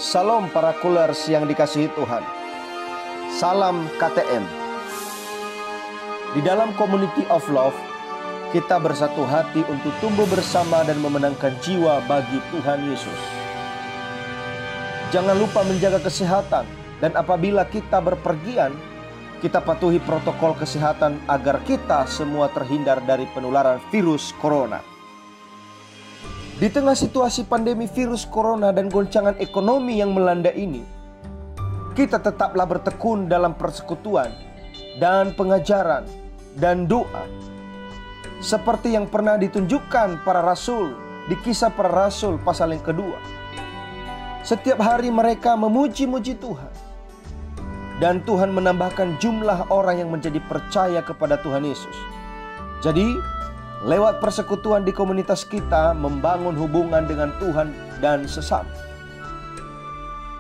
Salam para kulers yang dikasihi Tuhan. Salam KTM. Di dalam Community of Love, kita bersatu hati untuk tumbuh bersama dan memenangkan jiwa bagi Tuhan Yesus. Jangan lupa menjaga kesehatan, dan apabila kita berpergian, kita patuhi protokol kesehatan agar kita semua terhindar dari penularan virus corona. Di tengah situasi pandemi virus corona dan goncangan ekonomi yang melanda ini, kita tetaplah bertekun dalam persekutuan dan pengajaran dan doa. Seperti yang pernah ditunjukkan para rasul di Kisah Para Rasul pasal yang kedua. Setiap hari mereka memuji-muji Tuhan. Dan Tuhan menambahkan jumlah orang yang menjadi percaya kepada Tuhan Yesus. Jadi, lewat persekutuan di komunitas kita membangun hubungan dengan Tuhan dan sesama.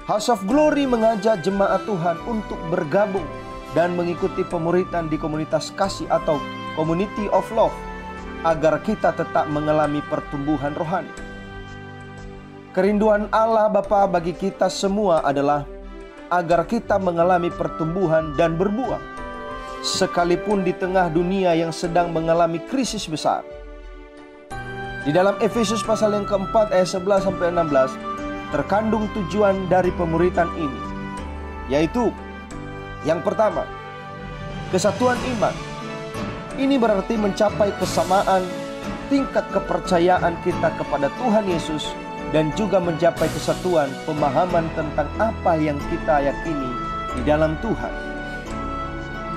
House of Glory mengajak jemaat Tuhan untuk bergabung dan mengikuti pemuritan di komunitas kasih atau Community of Love agar kita tetap mengalami pertumbuhan rohani. Kerinduan Allah Bapa bagi kita semua adalah agar kita mengalami pertumbuhan dan berbuah, sekalipun di tengah dunia yang sedang mengalami krisis besar. Di dalam Efesus pasal yang keempat ayat 11-16 terkandung tujuan dari pemuritan ini, yaitu yang pertama, kesatuan iman. Ini berarti mencapai kesamaan tingkat kepercayaan kita kepada Tuhan Yesus dan juga mencapai kesatuan pemahaman tentang apa yang kita yakini di dalam Tuhan.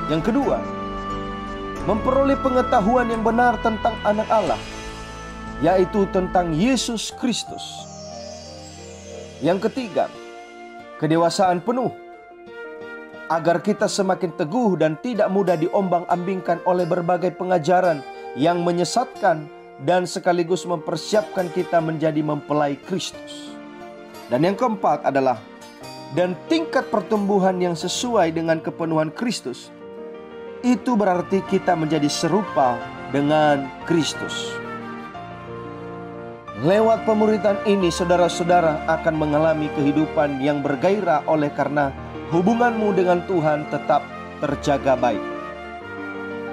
Yang kedua, memperoleh pengetahuan yang benar tentang anak Allah, yaitu tentang Yesus Kristus. Yang ketiga, kedewasaan penuh, agar kita semakin teguh dan tidak mudah diombang-ambingkan oleh berbagai pengajaran yang menyesatkan dan sekaligus mempersiapkan kita menjadi mempelai Kristus. Dan yang keempat adalah dan tingkat pertumbuhan yang sesuai dengan kepenuhan Kristus. Itu berarti kita menjadi serupa dengan Kristus. Lewat pemuritan ini, saudara-saudara akan mengalami kehidupan yang bergairah oleh karena hubunganmu dengan Tuhan tetap terjaga baik.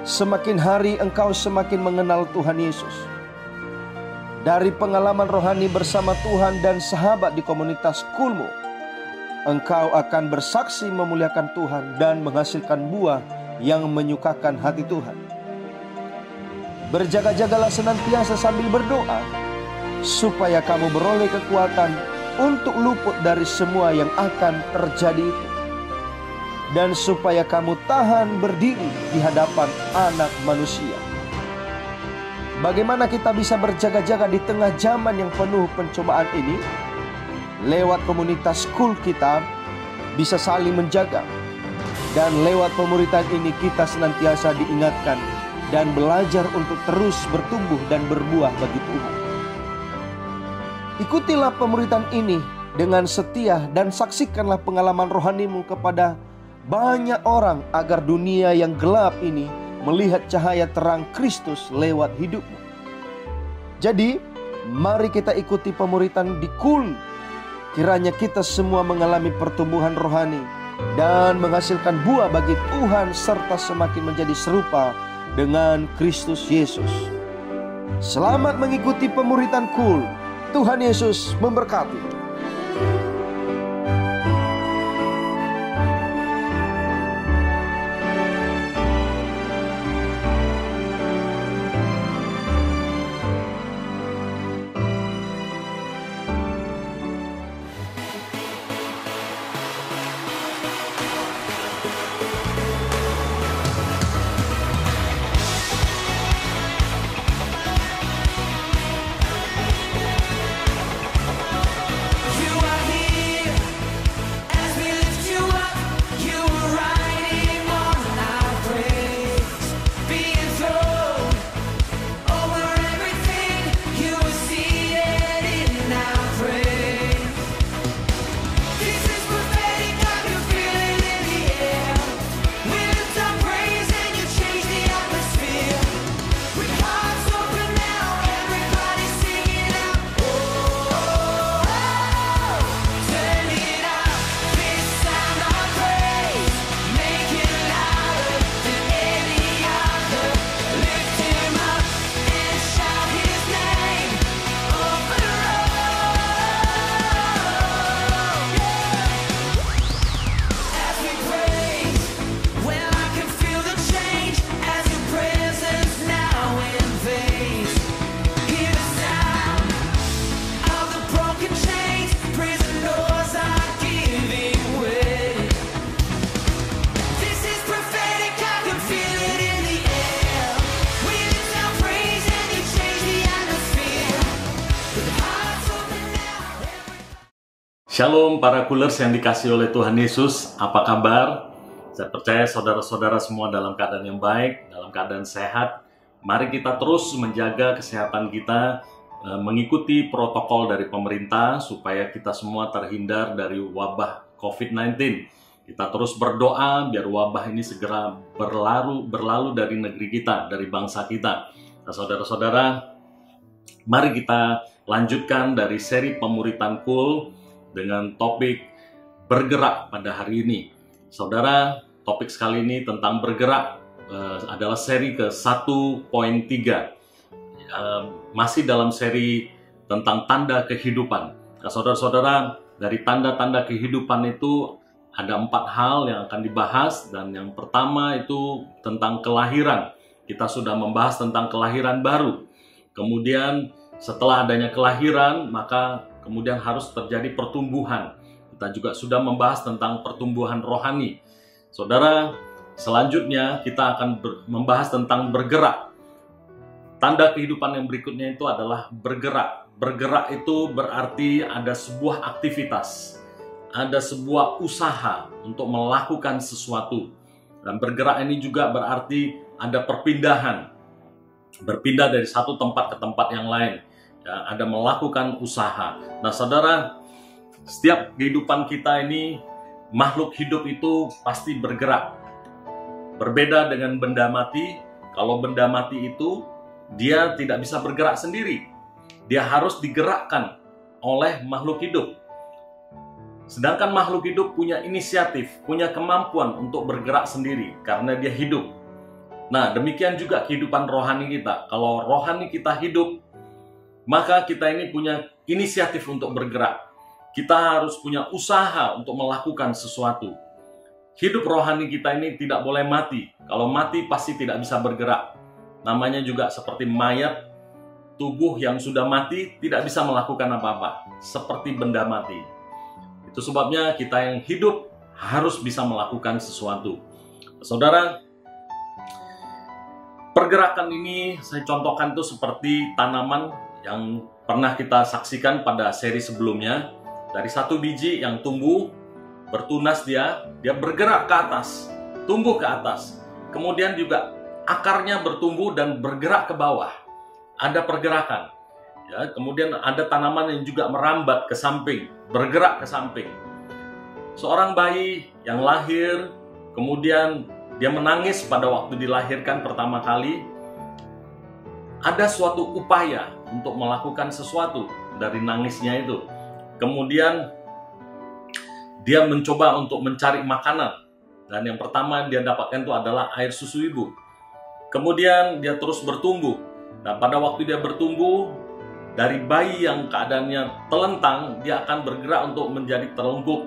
Semakin hari engkau semakin mengenal Tuhan Yesus. Dari pengalaman rohani bersama Tuhan dan sahabat di komunitas Kulmu, engkau akan bersaksi memuliakan Tuhan dan menghasilkan buah yang menyukakan hati Tuhan. Berjaga-jagalah senantiasa sambil berdoa, supaya kamu beroleh kekuatan untuk luput dari semua yang akan terjadi itu, dan supaya kamu tahan berdiri di hadapan Anak Manusia. Bagaimana kita bisa berjaga-jaga di tengah zaman yang penuh pencobaan ini? Lewat komunitas Kul kita bisa saling menjaga. Dan lewat pemuritan ini kita senantiasa diingatkan dan belajar untuk terus bertumbuh dan berbuah bagi Tuhan. Ikutilah pemuritan ini dengan setia dan saksikanlah pengalaman rohanimu kepada banyak orang agar dunia yang gelap ini melihat cahaya terang Kristus lewat hidupmu. Jadi, mari kita ikuti pemuritan di Kul. Kiranya kita semua mengalami pertumbuhan rohani dan menghasilkan buah bagi Tuhan serta semakin menjadi serupa dengan Kristus Yesus. Selamat mengikuti pemuritan Kul. Tuhan Yesus memberkati. Shalom para kulers yang dikasihi oleh Tuhan Yesus, apa kabar? Saya percaya saudara-saudara semua dalam keadaan yang baik, dalam keadaan sehat. Mari kita terus menjaga kesehatan kita, mengikuti protokol dari pemerintah supaya kita semua terhindar dari wabah COVID-19. Kita terus berdoa biar wabah ini segera berlalu dari negeri kita, dari bangsa kita. Nah, saudara-saudara, mari kita lanjutkan dari seri pemuritan Cool dengan topik bergerak pada hari ini. Saudara, topik sekali ini tentang bergerak adalah seri ke 1.3. Masih dalam seri tentang tanda kehidupan. Nah, saudara-saudara, dari tanda-tanda kehidupan itu ada 4 hal yang akan dibahas, dan yang pertama itu tentang kelahiran. Kita sudah membahas tentang kelahiran baru. Kemudian setelah adanya kelahiran, maka kemudian harus terjadi pertumbuhan. Kita juga sudah membahas tentang pertumbuhan rohani. Saudara, selanjutnya kita akan membahas tentang bergerak. Tanda kehidupan yang berikutnya itu adalah bergerak. Bergerak itu berarti ada sebuah aktivitas, ada sebuah usaha untuk melakukan sesuatu. Dan bergerak ini juga berarti ada perpindahan. Berpindah dari satu tempat ke tempat yang lain. Ya, ada melakukan usaha. Nah, saudara, setiap kehidupan kita ini, makhluk hidup itu pasti bergerak. Berbeda dengan benda mati. Kalau benda mati itu, dia tidak bisa bergerak sendiri. Dia harus digerakkan oleh makhluk hidup. Sedangkan makhluk hidup punya inisiatif, punya kemampuan untuk bergerak sendiri karena dia hidup. Nah, demikian juga kehidupan rohani kita. Kalau rohani kita hidup, maka kita ini punya inisiatif untuk bergerak. Kita harus punya usaha untuk melakukan sesuatu. Hidup rohani kita ini tidak boleh mati. Kalau mati pasti tidak bisa bergerak. Namanya juga seperti mayat, tubuh yang sudah mati tidak bisa melakukan apa-apa. Seperti benda mati. Itu sebabnya kita yang hidup harus bisa melakukan sesuatu. Saudara, pergerakan ini saya contohkan itu seperti tanaman yang pernah kita saksikan pada seri sebelumnya. Dari satu biji yang tumbuh, bertunas dia bergerak ke atas, tumbuh ke atas. Kemudian juga akarnya bertumbuh dan bergerak ke bawah. Ada pergerakan. Ya, kemudian ada tanaman yang juga merambat ke samping, bergerak ke samping. Seorang bayi yang lahir, kemudian dia menangis pada waktu dilahirkan pertama kali. Ada suatu upaya untuk melakukan sesuatu dari nangisnya itu. Kemudian dia mencoba untuk mencari makanan. Dan yang pertama dia dapatkan itu adalah air susu ibu. Kemudian dia terus bertumbuh. Nah, pada waktu dia bertumbuh, dari bayi yang keadaannya telentang, dia akan bergerak untuk menjadi telungkup.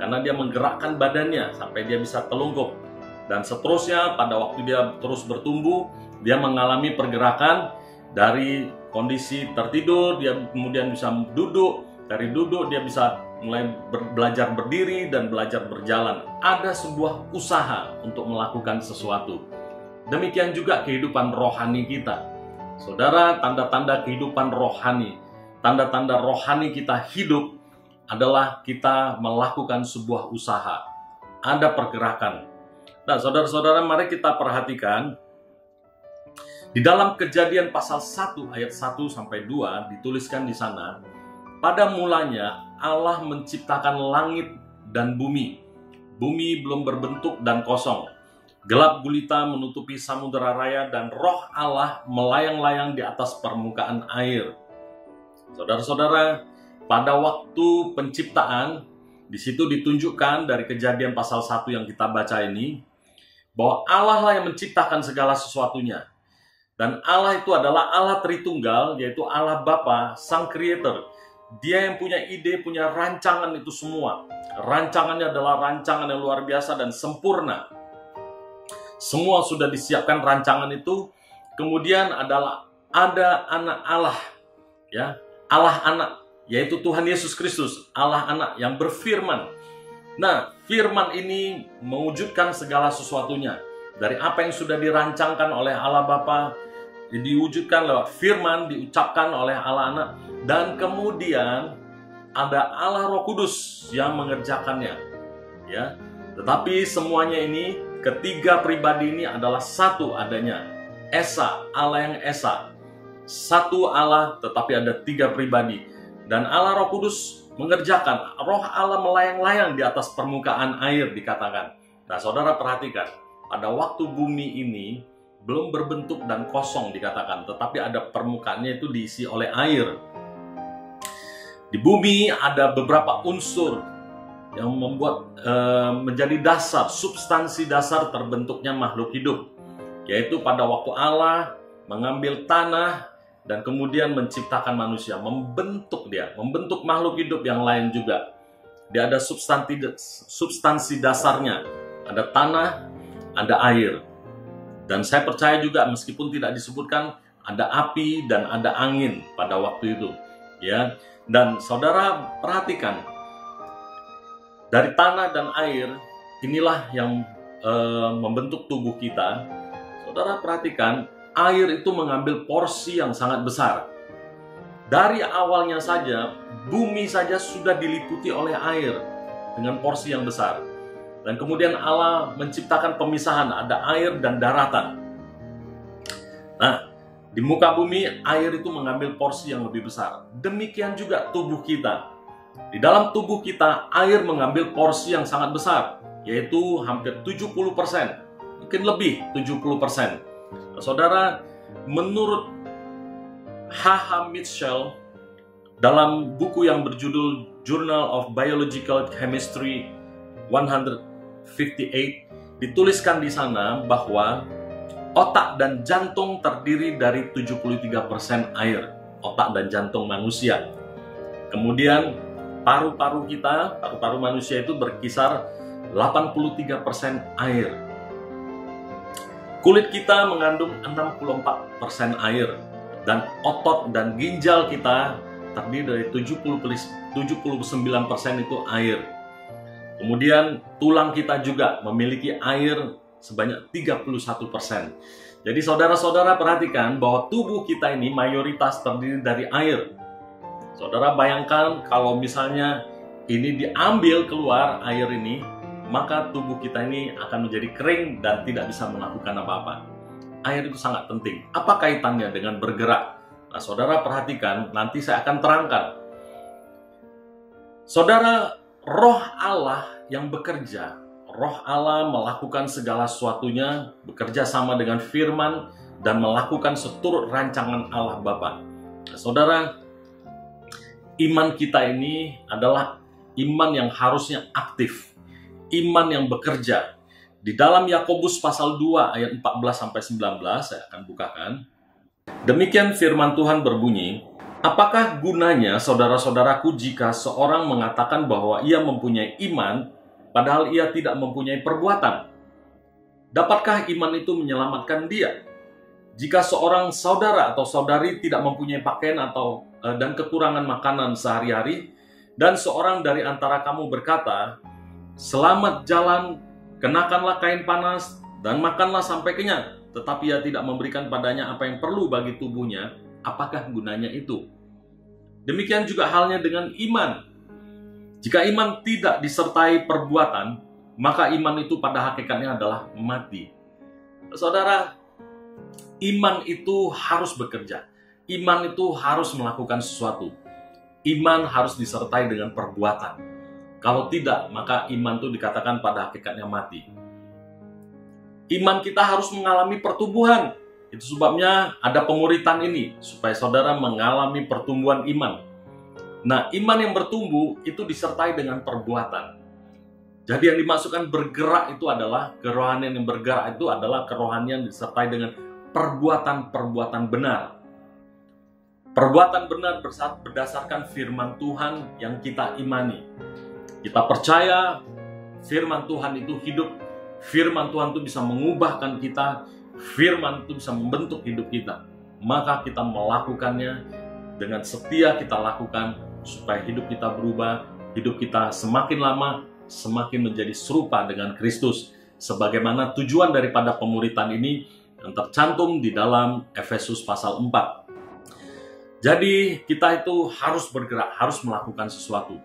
Karena dia menggerakkan badannya sampai dia bisa telungkup. Dan seterusnya pada waktu dia terus bertumbuh, dia mengalami pergerakan dari kondisi tertidur, dia kemudian bisa duduk, dari duduk dia bisa mulai belajar berdiri dan belajar berjalan. Ada sebuah usaha untuk melakukan sesuatu. Demikian juga kehidupan rohani kita. Saudara, tanda-tanda kehidupan rohani, tanda-tanda rohani kita hidup adalah kita melakukan sebuah usaha. Ada pergerakan. Nah, saudara-saudara, mari kita perhatikan di dalam Kejadian pasal 1 ayat 1 sampai 2 dituliskan di sana, pada mulanya Allah menciptakan langit dan bumi. Bumi belum berbentuk dan kosong. Gelap gulita menutupi samudera raya dan roh Allah melayang-layang di atas permukaan air. Saudara-saudara, pada waktu penciptaan, di situ ditunjukkan dari Kejadian pasal 1 yang kita baca ini, bahwa Allah lah yang menciptakan segala sesuatunya. Dan Allah itu adalah Allah Tritunggal, yaitu Allah Bapa, Sang Creator. Dia yang punya ide, punya rancangan itu semua. Rancangannya adalah rancangan yang luar biasa dan sempurna. Semua sudah disiapkan rancangan itu. Kemudian ada anak Allah, ya, Allah anak, yaitu Tuhan Yesus Kristus, Allah anak yang berfirman. Nah, firman ini mewujudkan segala sesuatunya. Dari apa yang sudah dirancangkan oleh Allah Bapa, diwujudkan lewat firman, diucapkan oleh Allah Anak. Dan kemudian ada Allah Roh Kudus yang mengerjakannya. Ya, tetapi semuanya ini, ketiga pribadi ini adalah satu adanya. Esa, Allah yang Esa. Satu Allah tetapi ada tiga pribadi. Dan Allah Roh Kudus mengerjakan. Roh Allah melayang-layang di atas permukaan air dikatakan. Nah, saudara perhatikan, pada waktu bumi ini belum berbentuk dan kosong dikatakan, tetapi ada permukaannya itu diisi oleh air. Di bumi ada beberapa unsur yang membuat menjadi dasar, substansi dasar terbentuknya makhluk hidup. Yaitu pada waktu Allah mengambil tanah dan kemudian menciptakan manusia, membentuk makhluk hidup yang lain juga. Dia ada substansi dasarnya, ada tanah, ada air. Dan saya percaya juga meskipun tidak disebutkan, ada api dan ada angin pada waktu itu. Ya, dan saudara perhatikan, dari tanah dan air inilah yang membentuk tubuh kita. Saudara perhatikan, air itu mengambil porsi yang sangat besar. Dari awalnya saja, bumi saja sudah diliputi oleh air dengan porsi yang besar. Dan kemudian Allah menciptakan pemisahan, ada air dan daratan. Nah, di muka bumi, air itu mengambil porsi yang lebih besar. Demikian juga tubuh kita. Di dalam tubuh kita, air mengambil porsi yang sangat besar, yaitu hampir 70%. Mungkin lebih 70%. Nah, saudara, menurut H.H. Mitchell dalam buku yang berjudul Journal of Biological Chemistry 158, dituliskan di sana bahwa otak dan jantung terdiri dari 73% air. Otak dan jantung manusia. Kemudian paru-paru manusia itu berkisar 83% air. Kulit kita mengandung 64% air, dan otot dan ginjal kita terdiri dari 79% itu air. Kemudian tulang kita juga memiliki air sebanyak 31%. Jadi saudara-saudara perhatikan bahwa tubuh kita ini mayoritas terdiri dari air. Saudara bayangkan kalau misalnya ini diambil keluar air ini, maka tubuh kita ini akan menjadi kering dan tidak bisa melakukan apa-apa. Air itu sangat penting. Apa kaitannya dengan bergerak? Nah, saudara perhatikan, nanti saya akan terangkan. Saudara, Roh Allah yang bekerja, Roh Allah melakukan segala sesuatunya, bekerja sama dengan firman, dan melakukan seturut rancangan Allah Bapa. Nah, saudara, iman kita ini adalah iman yang harusnya aktif. Iman yang bekerja. Di dalam Yakobus pasal 2 ayat 14-19, saya akan bukakan. Demikian firman Tuhan berbunyi, apakah gunanya saudara-saudaraku jika seorang mengatakan bahwa ia mempunyai iman, padahal ia tidak mempunyai perbuatan? Dapatkah iman itu menyelamatkan dia? Jika seorang saudara atau saudari tidak mempunyai pakaian dan kekurangan makanan sehari-hari, dan seorang dari antara kamu berkata, selamat jalan, kenakanlah kain panas, dan makanlah sampai kenyang, tetapi ia tidak memberikan padanya apa yang perlu bagi tubuhnya, apakah gunanya itu? Demikian juga halnya dengan iman. Jika iman tidak disertai perbuatan, maka iman itu pada hakikatnya adalah mati. Saudara, iman itu harus bekerja. Iman itu harus melakukan sesuatu. Iman harus disertai dengan perbuatan. Kalau tidak, maka iman itu dikatakan pada hakikatnya mati. Iman kita harus mengalami pertumbuhan. Itu sebabnya ada pemuritan ini, supaya saudara mengalami pertumbuhan iman. Nah, iman yang bertumbuh itu disertai dengan perbuatan. Jadi yang dimaksudkan bergerak itu adalah, kerohanian yang bergerak itu adalah kerohanian disertai dengan perbuatan-perbuatan benar. Perbuatan benar berdasarkan firman Tuhan yang kita imani. Kita percaya firman Tuhan itu hidup, firman Tuhan itu bisa mengubahkan kita, firman itu bisa membentuk hidup kita. Maka kita melakukannya dengan setia kita lakukan supaya hidup kita berubah, hidup kita semakin lama semakin menjadi serupa dengan Kristus. Sebagaimana tujuan daripada pemuritan ini yang tercantum di dalam Efesus pasal 4. Jadi kita itu harus bergerak, harus melakukan sesuatu.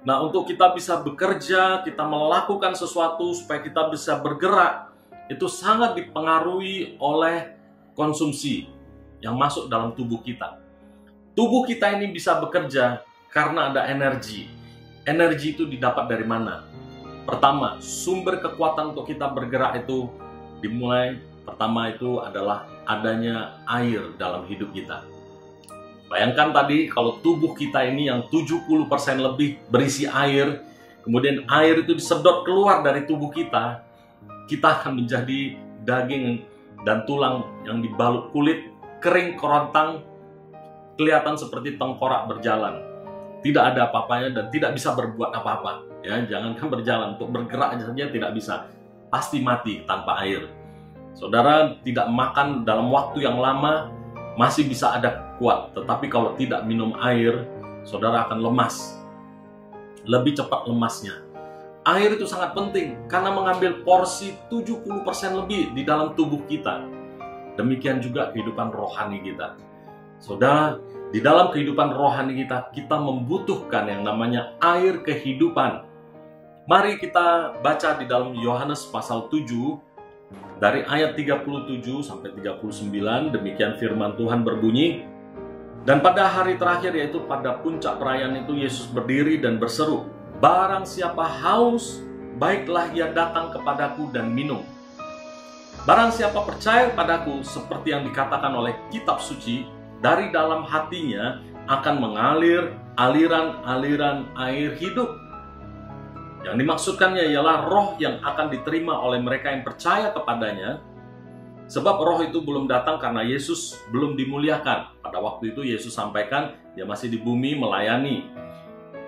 Nah, untuk kita bisa bekerja, kita melakukan sesuatu supaya kita bisa bergerak, itu sangat dipengaruhi oleh konsumsi yang masuk dalam tubuh kita. Tubuh kita ini bisa bekerja karena ada energi. Energi itu didapat dari mana? Pertama, sumber kekuatan untuk kita bergerak itu dimulai, pertama itu adalah adanya air dalam hidup kita. Bayangkan tadi kalau tubuh kita ini yang 70% lebih berisi air, kemudian air itu disedot keluar dari tubuh kita, kita akan menjadi daging dan tulang yang dibalut kulit, kering kerontang, kelihatan seperti tengkorak berjalan. Tidak ada apa-apanya dan tidak bisa berbuat apa-apa. Ya, jangankan berjalan, untuk bergerak saja tidak bisa. Pasti mati tanpa air. Saudara tidak makan dalam waktu yang lama, masih bisa ada kuat, tetapi kalau tidak minum air, saudara akan lemas. Lebih cepat lemasnya. Air itu sangat penting karena mengambil porsi 70% lebih di dalam tubuh kita. Demikian juga kehidupan rohani kita. Saudara, di dalam kehidupan rohani kita, kita membutuhkan yang namanya air kehidupan. Mari kita baca di dalam Yohanes pasal 7, dari ayat 37 sampai 39, demikian firman Tuhan berbunyi, dan pada hari terakhir, yaitu pada puncak perayaan itu, Yesus berdiri dan berseru, barang siapa haus, baiklah ia datang kepadaku dan minum. Barang siapa percaya padaku, seperti yang dikatakan oleh kitab suci, dari dalam hatinya akan mengalir aliran-aliran air hidup. Yang dimaksudkannya ialah roh yang akan diterima oleh mereka yang percaya kepadanya. Sebab roh itu belum datang karena Yesus belum dimuliakan. Pada waktu itu Yesus sampaikan dia masih di bumi melayani,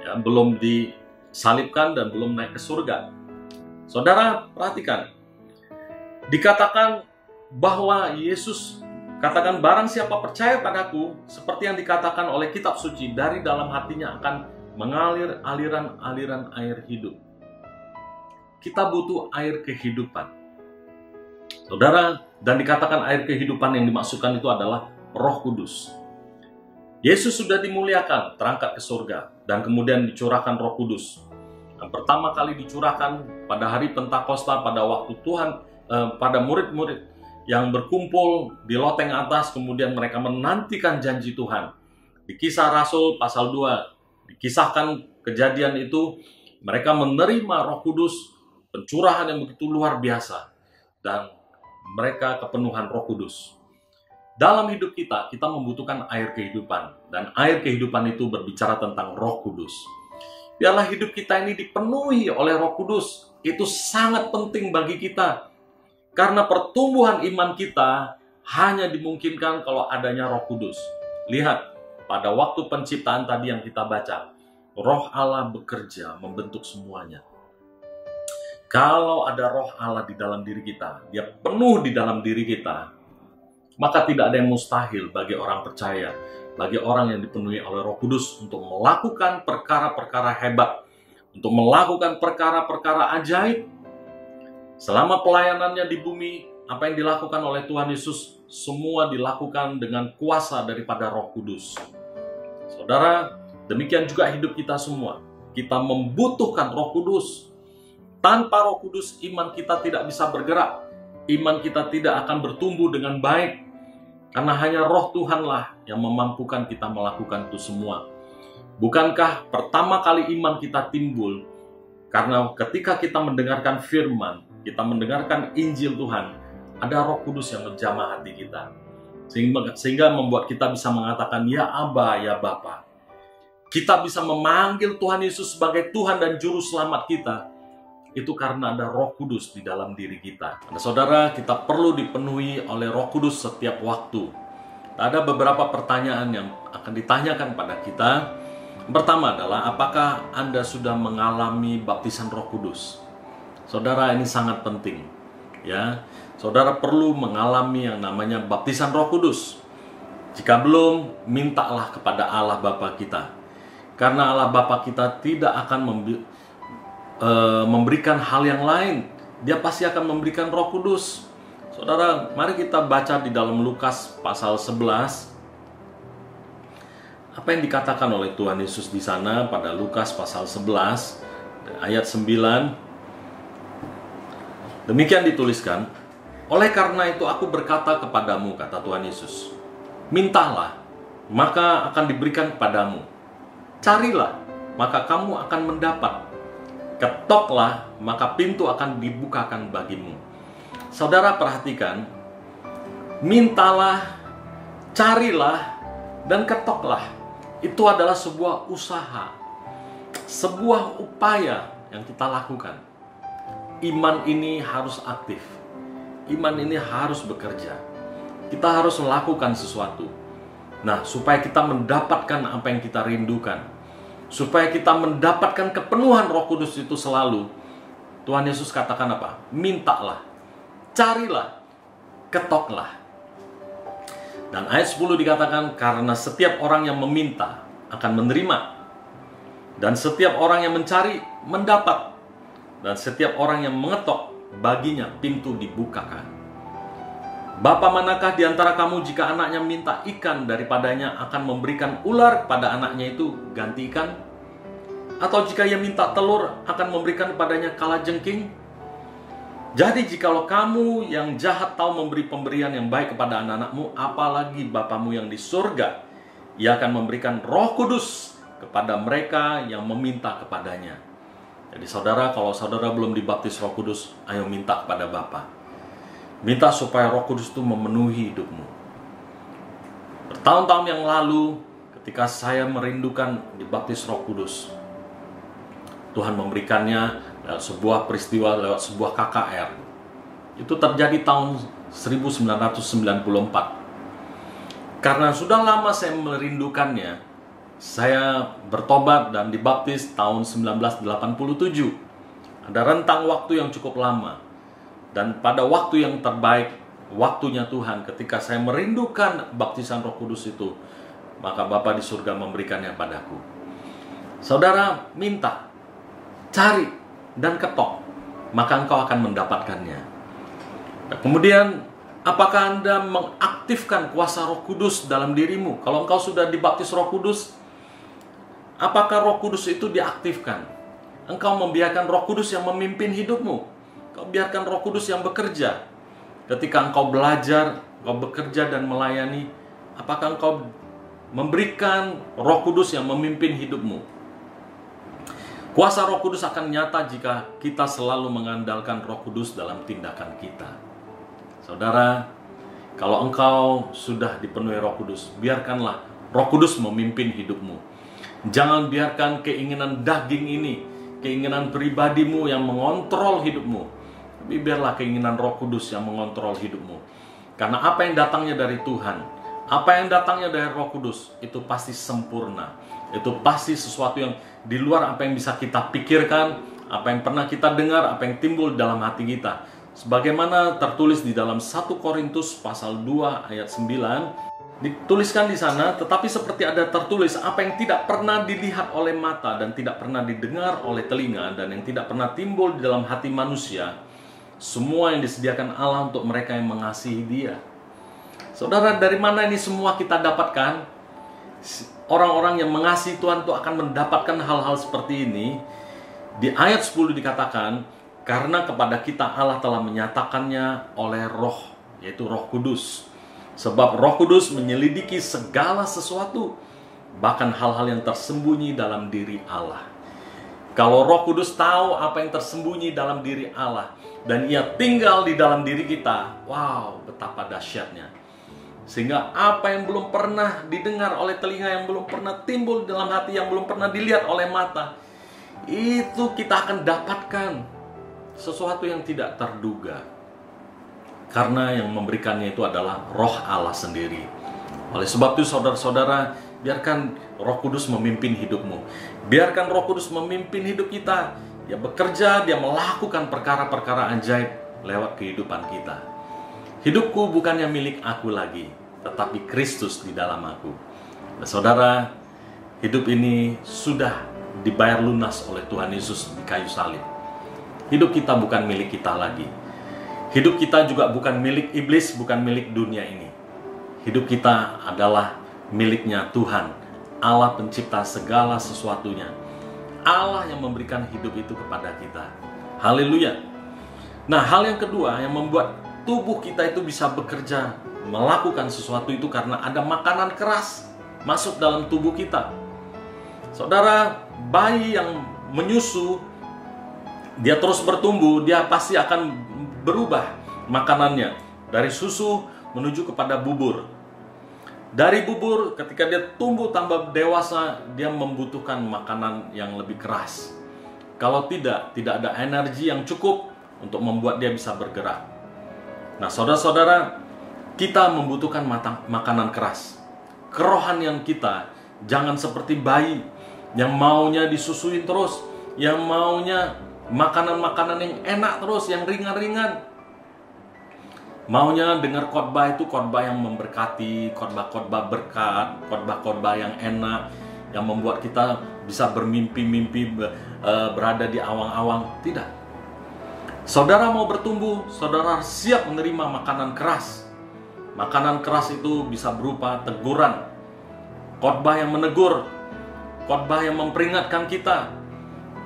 ya, belum disalibkan dan belum naik ke surga. Saudara perhatikan, dikatakan bahwa Yesus katakan barang siapa percaya padaku, seperti yang dikatakan oleh kitab suci, dari dalam hatinya akan mengalir aliran-aliran air hidup. Kita butuh air kehidupan, saudara, dan dikatakan air kehidupan yang dimaksudkan itu adalah Roh Kudus. Yesus sudah dimuliakan, terangkat ke surga, dan kemudian dicurahkan Roh Kudus. Yang pertama kali dicurahkan pada hari Pentakosta, pada waktu Tuhan, pada murid-murid yang berkumpul di loteng atas, kemudian mereka menantikan janji Tuhan. Di Kisah Rasul pasal 2, dikisahkan kejadian itu, mereka menerima Roh Kudus, pencurahan yang begitu luar biasa, dan mereka kepenuhan Roh Kudus. Dalam hidup kita, kita membutuhkan air kehidupan, dan air kehidupan itu berbicara tentang Roh Kudus. Biarlah hidup kita ini dipenuhi oleh Roh Kudus. Itu sangat penting bagi kita, karena pertumbuhan iman kita hanya dimungkinkan kalau adanya Roh Kudus. Lihat, pada waktu penciptaan tadi yang kita baca, Roh Allah bekerja membentuk semuanya. Kalau ada Roh Allah di dalam diri kita, dia penuh di dalam diri kita, maka tidak ada yang mustahil bagi orang percaya, bagi orang yang dipenuhi oleh Roh Kudus untuk melakukan perkara-perkara hebat, untuk melakukan perkara-perkara ajaib. Selama pelayanannya di bumi, apa yang dilakukan oleh Tuhan Yesus, semua dilakukan dengan kuasa daripada Roh Kudus. Saudara, demikian juga hidup kita semua. Kita membutuhkan Roh Kudus. Tanpa Roh Kudus, iman kita tidak bisa bergerak. Iman kita tidak akan bertumbuh dengan baik. Karena hanya Roh Tuhanlah yang memampukan kita melakukan itu semua. Bukankah pertama kali iman kita timbul karena ketika kita mendengarkan firman, kita mendengarkan Injil Tuhan, ada Roh Kudus yang menjamah hati kita. Sehingga membuat kita bisa mengatakan, ya Aba, ya Bapa. Kita bisa memanggil Tuhan Yesus sebagai Tuhan dan Juru Selamat kita. Itu karena ada Roh Kudus di dalam diri kita. Nah, saudara, kita perlu dipenuhi oleh Roh Kudus setiap waktu. Ada beberapa pertanyaan yang akan ditanyakan pada kita. Yang pertama adalah, apakah Anda sudah mengalami baptisan Roh Kudus? Saudara, ini sangat penting. Ya, saudara perlu mengalami yang namanya baptisan Roh Kudus. Jika belum, mintalah kepada Allah Bapa kita. Karena Allah Bapa kita tidak akan memberikan hal yang lain. Dia pasti akan memberikan Roh Kudus. Saudara, mari kita baca di dalam Lukas pasal 11 Apa yang dikatakan oleh Tuhan Yesus di sana pada Lukas pasal 11 ayat 9. Demikian dituliskan, oleh karena itu aku berkata kepadamu, kata Tuhan Yesus, mintalah, maka akan diberikan kepadamu. Carilah, maka kamu akan mendapat. Ketoklah, maka pintu akan dibukakan bagimu. Saudara perhatikan, mintalah, carilah, dan ketoklah. Itu adalah sebuah usaha, sebuah upaya yang kita lakukan. Iman ini harus aktif. Iman ini harus bekerja. Kita harus melakukan sesuatu. Nah, supaya kita mendapatkan apa yang kita rindukan, supaya kita mendapatkan kepenuhan Roh Kudus itu selalu, Tuhan Yesus katakan apa? Mintalah, carilah, ketoklah. Dan ayat 10 dikatakan, karena setiap orang yang meminta akan menerima, dan setiap orang yang mencari mendapat, dan setiap orang yang mengetok baginya pintu dibukakan. Bapa manakah di antara kamu jika anaknya minta ikan daripadanya akan memberikan ular kepada anaknya itu ganti ikan? Atau jika ia minta telur akan memberikan kepadanya kalajengking? Jadi jikalau kamu yang jahat tahu memberi pemberian yang baik kepada anak-anakmu, apalagi Bapamu yang di surga, ia akan memberikan Roh Kudus kepada mereka yang meminta kepadanya. Jadi saudara, kalau saudara belum dibaptis Roh Kudus, ayo minta kepada Bapa. Minta supaya Roh Kudus itu memenuhi hidupmu. Bertahun-tahun yang lalu, ketika saya merindukan dibaptis Roh Kudus, Tuhan memberikannya lewat sebuah peristiwa, lewat sebuah KKR. Itu terjadi tahun 1994. Karena sudah lama saya merindukannya, saya bertobat dan dibaptis tahun 1987. Ada rentang waktu yang cukup lama. Dan pada waktu yang terbaik, waktunya Tuhan, ketika saya merindukan baptisan Roh Kudus itu, maka Bapa di surga memberikannya padaku. Saudara, minta, cari, dan ketok, maka engkau akan mendapatkannya. Nah, kemudian, apakah Anda mengaktifkan kuasa Roh Kudus dalam dirimu? Kalau engkau sudah dibaptis Roh Kudus, apakah Roh Kudus itu diaktifkan? Engkau membiarkan Roh Kudus yang memimpin hidupmu. Engkau biarkan Roh Kudus yang bekerja. Ketika engkau belajar, engkau bekerja dan melayani, apakah engkau memberikan Roh Kudus yang memimpin hidupmu? Kuasa Roh Kudus akan nyata jika kita selalu mengandalkan Roh Kudus dalam tindakan kita. Saudara, kalau engkau sudah dipenuhi Roh Kudus, biarkanlah Roh Kudus memimpin hidupmu. Jangan biarkan keinginan daging ini, keinginan pribadimu yang mengontrol hidupmu. Tapi biarlah keinginan Roh Kudus yang mengontrol hidupmu. Karena apa yang datangnya dari Tuhan, apa yang datangnya dari Roh Kudus, itu pasti sempurna. Itu pasti sesuatu yang di luar apa yang bisa kita pikirkan, apa yang pernah kita dengar, apa yang timbul dalam hati kita. Sebagaimana tertulis di dalam 1 Korintus pasal 2 ayat 9, dituliskan di sana, tetapi seperti ada tertulis, apa yang tidak pernah dilihat oleh mata dan tidak pernah didengar oleh telinga dan yang tidak pernah timbul di dalam hati manusia, semua yang disediakan Allah untuk mereka yang mengasihi Dia. Saudara, dari mana ini semua kita dapatkan? Orang-orang yang mengasihi Tuhan itu akan mendapatkan hal-hal seperti ini. Di ayat 10 dikatakan, karena kepada kita Allah telah menyatakannya oleh Roh, yaitu Roh Kudus. Sebab Roh Kudus menyelidiki segala sesuatu, bahkan hal-hal yang tersembunyi dalam diri Allah. Kalau Roh Kudus tahu apa yang tersembunyi dalam diri Allah, dan Ia tinggal di dalam diri kita, wow, betapa dahsyatnya. Sehingga apa yang belum pernah didengar oleh telinga, yang belum pernah timbul dalam hati, yang belum pernah dilihat oleh mata, itu kita akan dapatkan sesuatu yang tidak terduga. Karena yang memberikannya itu adalah Roh Allah sendiri. Oleh sebab itu saudara-saudara, biarkan Roh Kudus memimpin hidupmu. Biarkan Roh Kudus memimpin hidup kita. Dia bekerja, Dia melakukan perkara-perkara ajaib lewat kehidupan kita. Hidupku bukannya milik aku lagi, tetapi Kristus di dalam aku. Nah, saudara, hidup ini sudah dibayar lunas oleh Tuhan Yesus di kayu salib. Hidup kita bukan milik kita lagi. Hidup kita juga bukan milik iblis, bukan milik dunia ini. Hidup kita adalah miliknya Tuhan, Allah pencipta segala sesuatunya. Allah yang memberikan hidup itu kepada kita. Haleluya. Nah, hal yang kedua yang membuat tubuh kita itu bisa bekerja, melakukan sesuatu itu karena ada makanan keras masuk dalam tubuh kita. Saudara, bayi yang menyusu, dia terus bertumbuh, dia pasti akan berubah makanannya dari susu menuju kepada bubur. Dari bubur, ketika dia tumbuh tambah dewasa, dia membutuhkan makanan yang lebih keras. Kalau tidak ada energi yang cukup untuk membuat dia bisa bergerak. Nah, saudara-saudara, kita membutuhkan makanan keras. Kerohanian kita jangan seperti bayi yang maunya disusuin terus, yang maunya makanan-makanan yang enak terus, yang ringan-ringan. Maunya dengar khotbah itu khotbah yang memberkati, khotbah-khotbah berkat, khotbah-khotbah yang enak, yang membuat kita bisa bermimpi-mimpi, berada di awang-awang. Tidak. Saudara mau bertumbuh, saudara siap menerima makanan keras. Makanan keras itu bisa berupa teguran, khotbah yang menegur, khotbah yang memperingatkan kita,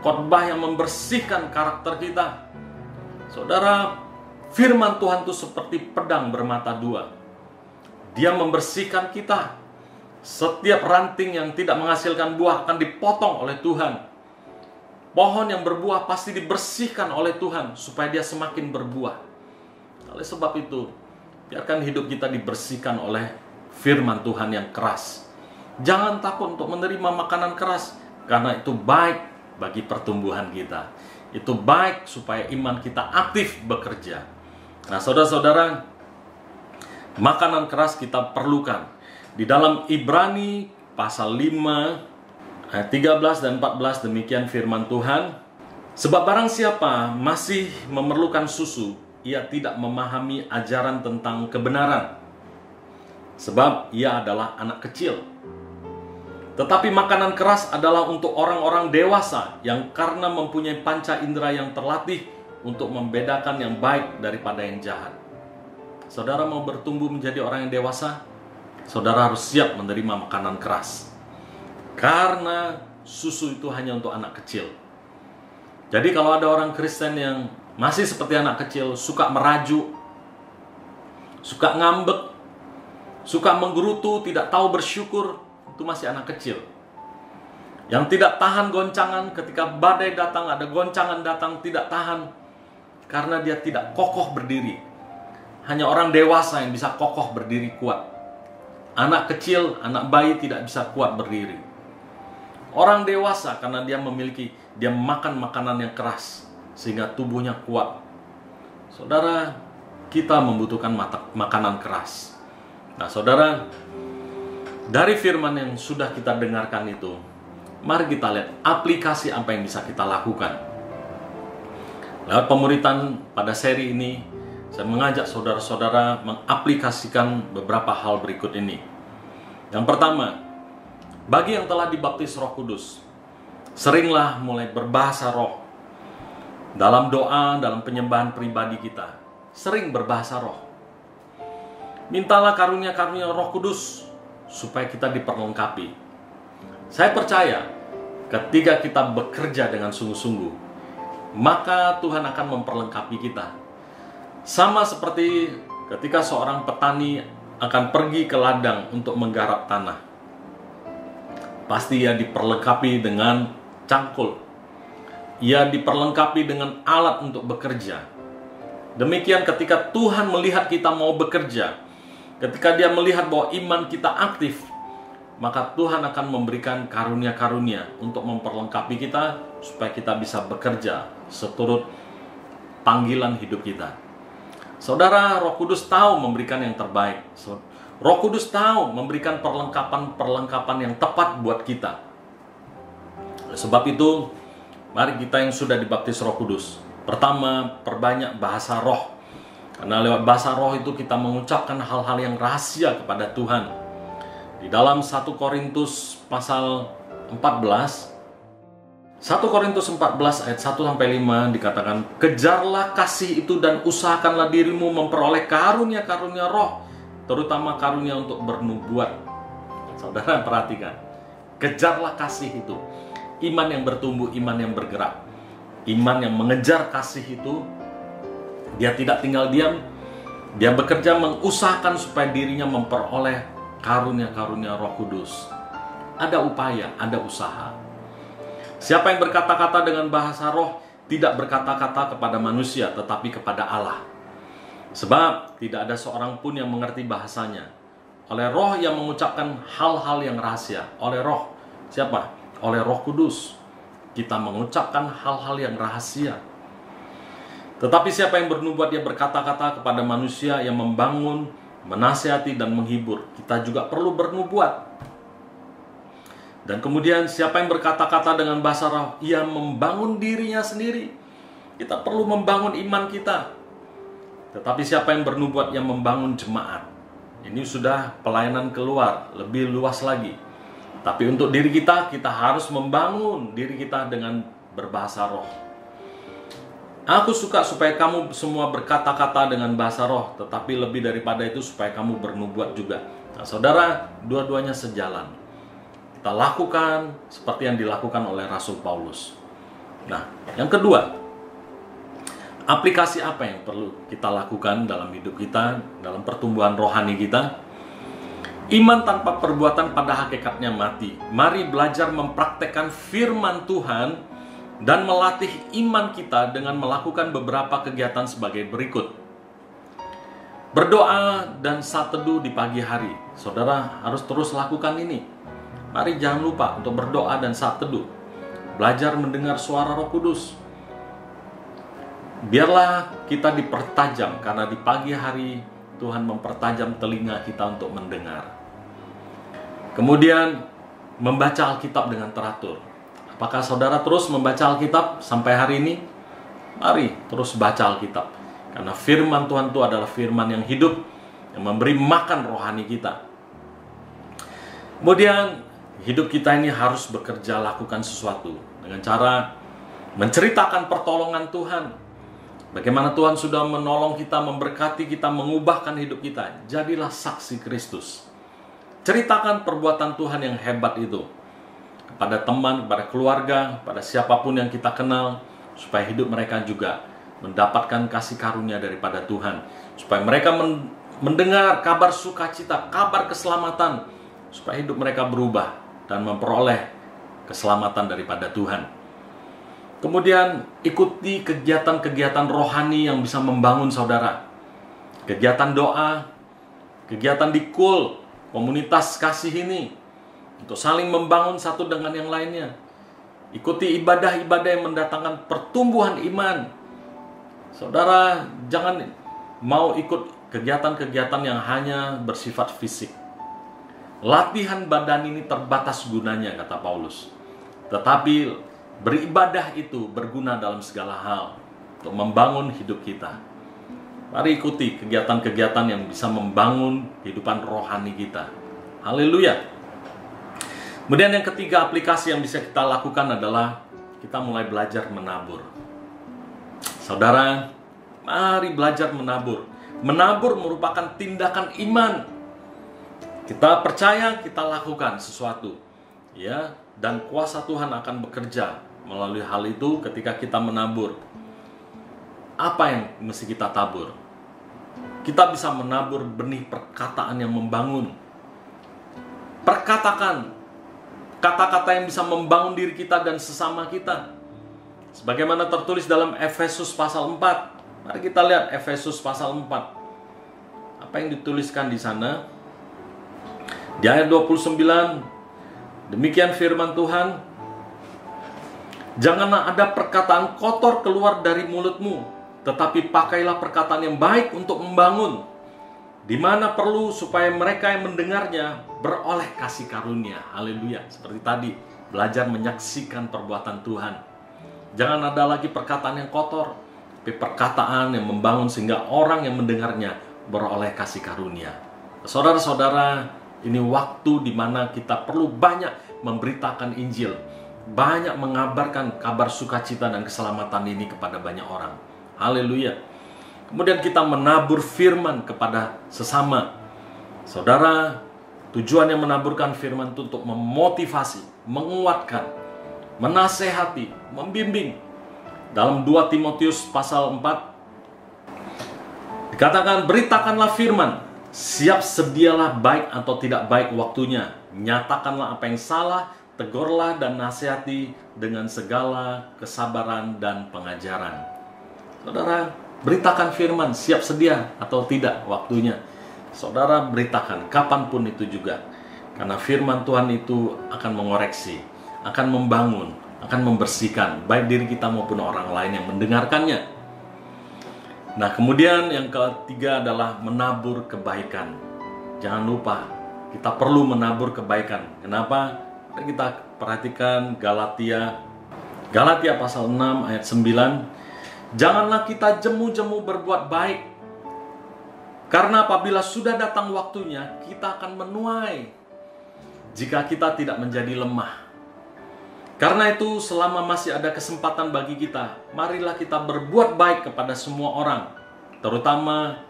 khotbah yang membersihkan karakter kita. Saudara, firman Tuhan itu seperti pedang bermata dua. Dia membersihkan kita. Setiap ranting yang tidak menghasilkan buah akan dipotong oleh Tuhan. Pohon yang berbuah pasti dibersihkan oleh Tuhan supaya dia semakin berbuah. Oleh sebab itu, biarkan hidup kita dibersihkan oleh firman Tuhan yang keras. Jangan takut untuk menerima makanan keras, karena itu baik bagi pertumbuhan kita. Itu baik supaya iman kita aktif bekerja. Nah, saudara-saudara, makanan keras kita perlukan. Di dalam Ibrani pasal 5 ayat 13 dan 14 demikian firman Tuhan. Sebab barang siapa masih memerlukan susu, ia tidak memahami ajaran tentang kebenaran. Sebab ia adalah anak kecil. Tetapi makanan keras adalah untuk orang-orang dewasa yang karena mempunyai panca indera yang terlatih untuk membedakan yang baik daripada yang jahat. Saudara mau bertumbuh menjadi orang yang dewasa, saudara harus siap menerima makanan keras. Karena susu itu hanya untuk anak kecil. Jadi kalau ada orang Kristen yang masih seperti anak kecil, suka merajuk, suka ngambek, suka menggerutu, tidak tahu bersyukur, itu masih anak kecil. Yang tidak tahan goncangan ketika badai datang, ada goncangan datang, tidak tahan. Karena dia tidak kokoh berdiri. Hanya orang dewasa yang bisa kokoh berdiri kuat. Anak kecil, anak bayi tidak bisa kuat berdiri. Orang dewasa karena dia makan makanan yang keras sehingga tubuhnya kuat. Saudara, kita membutuhkan makanan keras. Nah, saudara, dari firman yang sudah kita dengarkan itu, mari kita lihat aplikasi apa yang bisa kita lakukan. Lewat pemuritan pada seri ini, saya mengajak saudara-saudara mengaplikasikan beberapa hal berikut ini. Yang pertama, bagi yang telah dibaptis Roh Kudus, seringlah mulai berbahasa roh. Dalam doa, dalam penyembahan pribadi kita, sering berbahasa roh. Mintalah karunia-karunia Roh Kudus supaya kita diperlengkapi. Saya percaya ketika kita bekerja dengan sungguh-sungguh, maka Tuhan akan memperlengkapi kita. Sama seperti ketika seorang petani akan pergi ke ladang untuk menggarap tanah. Pasti ia diperlengkapi dengan cangkul. Ia diperlengkapi dengan alat untuk bekerja. Demikian ketika Tuhan melihat kita mau bekerja, ketika dia melihat bahwa iman kita aktif, maka Tuhan akan memberikan karunia-karunia untuk memperlengkapi kita supaya kita bisa bekerja seturut panggilan hidup kita. Saudara, Roh Kudus tahu memberikan yang terbaik. Roh Kudus tahu memberikan perlengkapan yang tepat buat kita. Oleh sebab itu, mari kita yang sudah dibaptis Roh Kudus, pertama, perbanyak bahasa roh. Karena lewat bahasa roh itu kita mengucapkan hal-hal yang rahasia kepada Tuhan. Di dalam 1 Korintus pasal 14, 1 Korintus 14 ayat 1-5 dikatakan, kejarlah kasih itu dan usahakanlah dirimu memperoleh karunia-karunia roh, terutama karunia untuk bernubuat. Saudara perhatikan, Kejarlah kasih itu. Iman yang bertumbuh, iman yang bergerak. Iman yang mengejar kasih itu, dia tidak tinggal diam. Dia bekerja mengusahakan supaya dirinya memperoleh karunia-karunia Roh Kudus. Ada upaya, ada usaha. Siapa yang berkata-kata dengan bahasa roh tidak berkata-kata kepada manusia, tetapi kepada Allah. Sebab tidak ada seorang pun yang mengerti bahasanya. Oleh roh yang mengucapkan hal-hal yang rahasia. Oleh roh, siapa? Oleh Roh Kudus. Kita mengucapkan hal-hal yang rahasia. Tetapi siapa yang bernubuat, dia berkata-kata kepada manusia yang membangun, menasihati dan menghibur. Kita juga perlu bernubuat. Dan kemudian siapa yang berkata-kata dengan bahasa roh, ia membangun dirinya sendiri. Kita perlu membangun iman kita. Tetapi siapa yang bernubuat, yang membangun jemaat. Ini sudah pelayanan keluar, lebih luas lagi. Tapi untuk diri kita, kita harus membangun diri kita dengan berbahasa roh. Aku suka supaya kamu semua berkata-kata dengan bahasa roh, tetapi lebih daripada itu supaya kamu bernubuat juga. Nah, saudara, dua-duanya sejalan. Kita lakukan seperti yang dilakukan oleh Rasul Paulus. Nah, yang kedua, aplikasi apa yang perlu kita lakukan dalam hidup kita, dalam pertumbuhan rohani kita? Iman tanpa perbuatan pada hakikatnya mati. Mari belajar mempraktekkan firman Tuhan dan melatih iman kita dengan melakukan beberapa kegiatan sebagai berikut. Berdoa dan saat teduh di pagi hari. Saudara harus terus lakukan ini. Mari jangan lupa untuk berdoa dan saat teduh. Belajar mendengar suara Roh Kudus. Biarlah kita dipertajam, karena di pagi hari Tuhan mempertajam telinga kita untuk mendengar. Kemudian membaca Alkitab dengan teratur. Apakah saudara terus membaca Alkitab sampai hari ini? Mari terus baca Alkitab. Karena firman Tuhan itu adalah firman yang hidup, yang memberi makan rohani kita. Kemudian hidup kita ini harus bekerja, lakukan sesuatu dengan cara menceritakan pertolongan Tuhan. Bagaimana Tuhan sudah menolong kita, memberkati kita, mengubahkan hidup kita. Jadilah saksi Kristus. Ceritakan perbuatan Tuhan yang hebat itu kepada teman, kepada keluarga, pada siapapun yang kita kenal, supaya hidup mereka juga mendapatkan kasih karunia daripada Tuhan. Supaya mereka mendengar kabar sukacita, kabar keselamatan, supaya hidup mereka berubah dan memperoleh keselamatan daripada Tuhan. Kemudian ikuti kegiatan-kegiatan rohani yang bisa membangun saudara. Kegiatan doa, kegiatan di kul, komunitas kasih ini, untuk saling membangun satu dengan yang lainnya. Ikuti ibadah-ibadah yang mendatangkan pertumbuhan iman. Saudara, jangan mau ikut kegiatan-kegiatan yang hanya bersifat fisik. Latihan badan ini terbatas gunanya, kata Paulus. Tetapi beribadah itu berguna dalam segala hal untuk membangun hidup kita. Mari ikuti kegiatan-kegiatan yang bisa membangun kehidupan rohani kita. Haleluya. Kemudian yang ketiga, aplikasi yang bisa kita lakukan adalah kita mulai belajar menabur. Saudara, mari belajar menabur. Menabur merupakan tindakan iman. Kita percaya, kita lakukan sesuatu, ya, dan kuasa Tuhan akan bekerja melalui hal itu ketika kita menabur. Apa yang mesti kita tabur? Kita bisa menabur benih perkataan yang membangun. Perkatakan kata-kata yang bisa membangun diri kita dan sesama kita. Sebagaimana tertulis dalam Efesus pasal 4. Mari kita lihat Efesus pasal 4. Apa yang dituliskan di sana? Di ayat 29, demikian firman Tuhan, janganlah ada perkataan kotor keluar dari mulutmu, tetapi pakailah perkataan yang baik untuk membangun, di mana perlu supaya mereka yang mendengarnya beroleh kasih karunia. Haleluya. Seperti tadi, belajar menyaksikan perbuatan Tuhan. Jangan ada lagi perkataan yang kotor, tapi perkataan yang membangun sehingga orang yang mendengarnya beroleh kasih karunia. Saudara-saudara, ini waktu di mana kita perlu banyak memberitakan Injil, banyak mengabarkan kabar sukacita dan keselamatan ini kepada banyak orang. Haleluya. Kemudian kita menabur firman kepada sesama. Saudara, Tujuannya menaburkan firman itu untuk memotivasi, menguatkan, menasehati, membimbing. Dalam 2 Timotius pasal 4 dikatakan, beritakanlah firman, siap sedialah baik atau tidak baik waktunya. Nyatakanlah apa yang salah, tegurlah dan nasihati dengan segala kesabaran dan pengajaran. Saudara, beritakan firman, siap sedia atau tidak waktunya. Saudara beritakan, kapanpun itu juga. Karena firman Tuhan itu akan mengoreksi, akan membangun, akan membersihkan, baik diri kita maupun orang lain yang mendengarkannya. Nah, kemudian yang ketiga adalah menabur kebaikan. Jangan lupa, kita perlu menabur kebaikan. Kenapa? Kita perhatikan Galatia pasal 6 ayat 9. Janganlah kita jemu-jemu berbuat baik, karena apabila sudah datang waktunya, kita akan menuai jika kita tidak menjadi lemah. Karena itu, selama masih ada kesempatan bagi kita, marilah kita berbuat baik kepada semua orang, terutama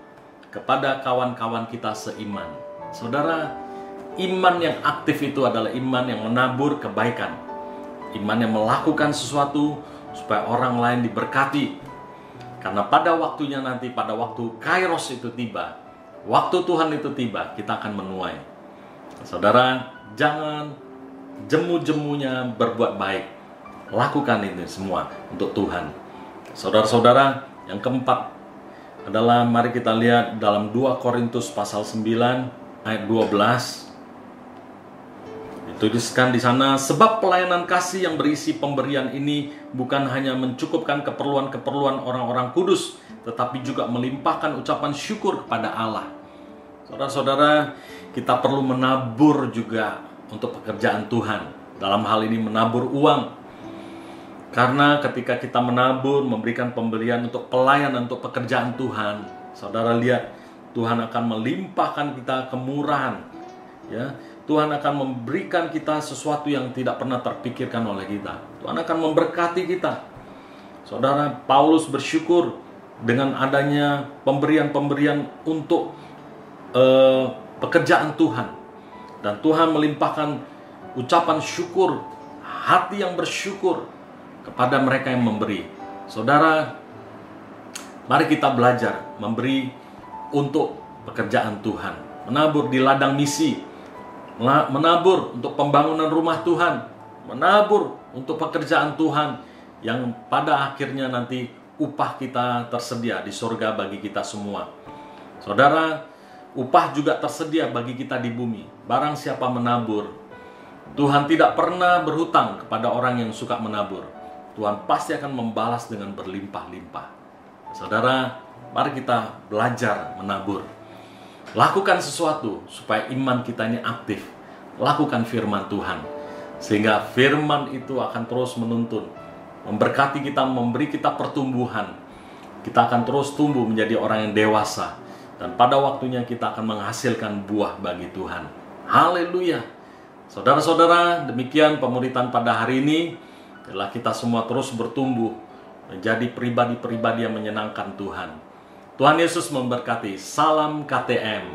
kepada kawan-kawan kita seiman. Saudara, iman yang aktif itu adalah iman yang menabur kebaikan. Iman yang melakukan sesuatu supaya orang lain diberkati. Karena pada waktunya nanti, pada waktu Kairos itu tiba, waktu Tuhan itu tiba, kita akan menuai. Saudara, jangan jemu-jemunya berbuat baik. Lakukan ini semua untuk Tuhan. Saudara-saudara, yang keempat adalah, mari kita lihat dalam 2 Korintus pasal 9 ayat 12. Dituliskan di sana, sebab pelayanan kasih yang berisi pemberian ini bukan hanya mencukupkan keperluan-keperluan orang-orang kudus, tetapi juga melimpahkan ucapan syukur kepada Allah. Saudara-saudara, kita perlu menabur juga untuk pekerjaan Tuhan. Dalam hal ini menabur uang. Karena ketika kita menabur, memberikan pemberian untuk pelayanan, untuk pekerjaan Tuhan, saudara lihat, Tuhan akan melimpahkan kita kemurahan. Ya, Tuhan akan memberikan kita sesuatu yang tidak pernah terpikirkan oleh kita. Tuhan akan memberkati kita. Saudara, Paulus bersyukur dengan adanya pemberian-pemberian untuk pekerjaan Tuhan. Dan Tuhan melimpahkan ucapan syukur, hati yang bersyukur kepada mereka yang memberi. Saudara, mari kita belajar memberi untuk pekerjaan Tuhan. Menabur di ladang misi, menabur untuk pembangunan rumah Tuhan, menabur untuk pekerjaan Tuhan, yang pada akhirnya nanti upah kita tersedia di surga bagi kita semua. Saudara, upah juga tersedia bagi kita di bumi. Barang siapa menabur, Tuhan tidak pernah berhutang kepada orang yang suka menabur. Tuhan pasti akan membalas dengan berlimpah-limpah. Saudara, mari kita belajar menabur. Lakukan sesuatu supaya iman kita ini aktif. Lakukan firman Tuhan, sehingga firman itu akan terus menuntun, memberkati kita, memberi kita pertumbuhan. Kita akan terus tumbuh menjadi orang yang dewasa, dan pada waktunya kita akan menghasilkan buah bagi Tuhan. Haleluya. Saudara-saudara, demikian pemuritan pada hari ini. Telah kita semua terus bertumbuh menjadi pribadi-pribadi yang menyenangkan Tuhan. Tuhan Yesus memberkati. Salam KTM.